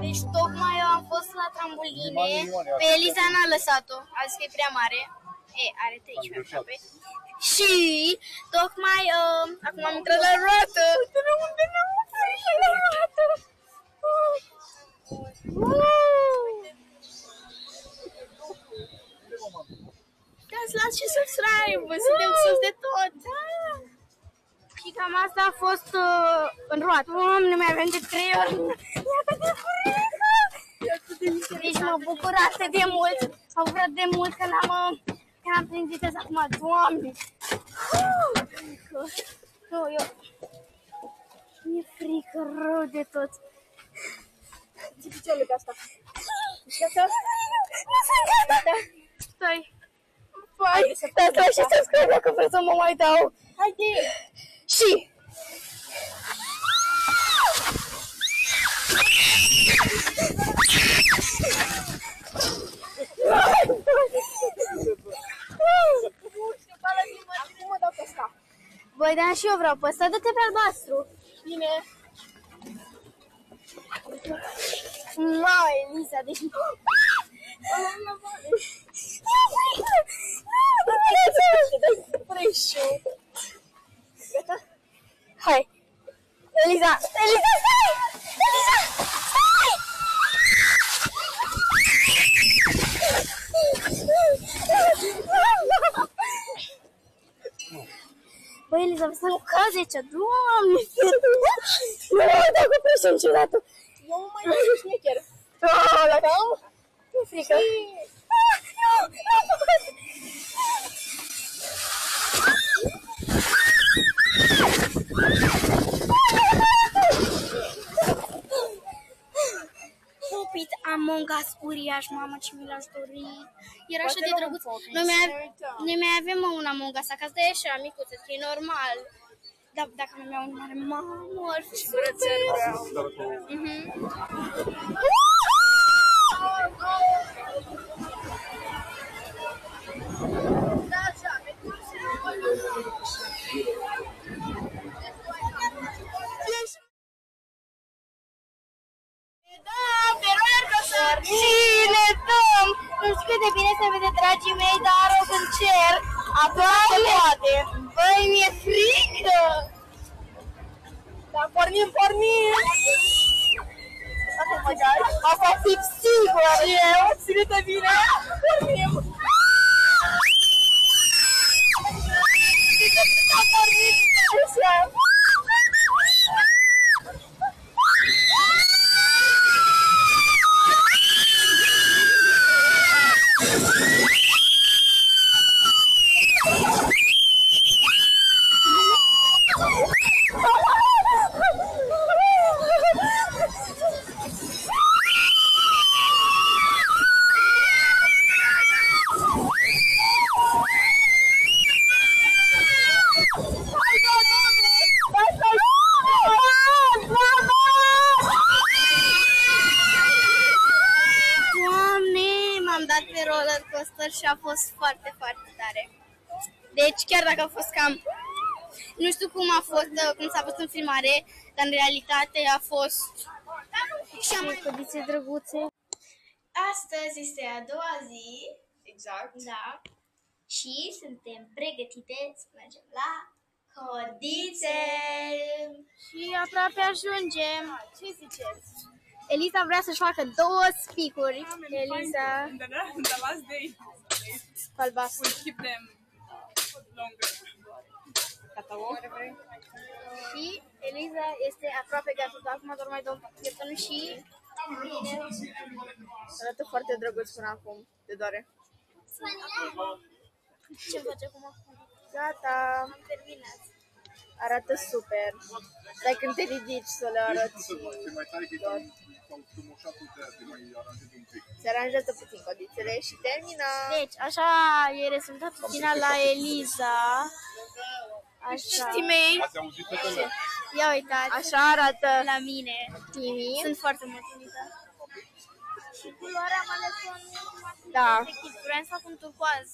Deci tocmai eu am fost la trambuline, pe Eliza n-a lăsat-o, a zis că e prea mare. Are 13 aproape. Și tocmai acum am intrat la roată. Unde n-am la roată? Dați like și subscribe, suntem sus de tot. Și cam asta a fost în roată. Doamne, mai avem de 3 ori. Iată de frică! Deci mă bucur atât de mult. M-am bucurat de mult că n-am prins viteză acum. Doamne! Mi-e frică rău de tot. Ce picioarele pe asta? Gata? Nu sunt gata! Stai! Stai și subscribe dacă vreți să mă mai dau! Haide! Și! Acum mă dau pe asta. Băi, dar și eu vreau pe ăsta, dă-te pe albastru! Bine! Mai, Eliza, deci... Gata? Hai! Eliza! Eliza, stai! Eliza, stai! Băi, Eliza, vrei să nu cazi aici? Doamne! Nu mă mai dau cu pește niciodată! Eu mă mai dau șmecher. La cam? Mi-e frică! Stupid Among Us uriaș, mamă, ce mi l-aș dori. Era așa de drăguț. Noi mai avem un Among Us acasă, dar e așa micuță, că e normal. Dar dacă nu mi-au un mare, mamă, ar fi super. Și ne dăm! Nu știu cât de bine se vede, dragii mei, dar rog în cer. Aproape toate. Băi, mi-e frică! Da, pornim! Asta fix sigur! Și eu, ține-te bine! Pornim! Și a fost foarte, foarte tare. Deci chiar dacă a fost cam... Nu știu cum a fost, cum s-a văzut în filmare, dar în realitate a fost... Și am mai codițe drăguțe. Astăzi este a doua zi. Exact. Da. Și suntem pregătite să mergem la codițe. Și aproape ajungem. Ce ziceți? Eliza vrea să-și facă 2 spicuri. Eliza... In the last day. Albastru. We'll keep them longer. Și Eliza este aproape gata, acum doar mai dau pieptănul și bine. Arată foarte drăguț până acum. Te doare? Ce faci acum? Gata. Am terminat. Arată super. Stai când te ridici să le arăți. Se aranjează puțin codițele și termină. Deci, așa e rezultatul final la Eliza. Așa. Știi mei? Ia uitați. Așa arată la mine. Timi. Sunt foarte mulțumită. Și culoarea am ales-o în Da. vrem să fac un turcoaz.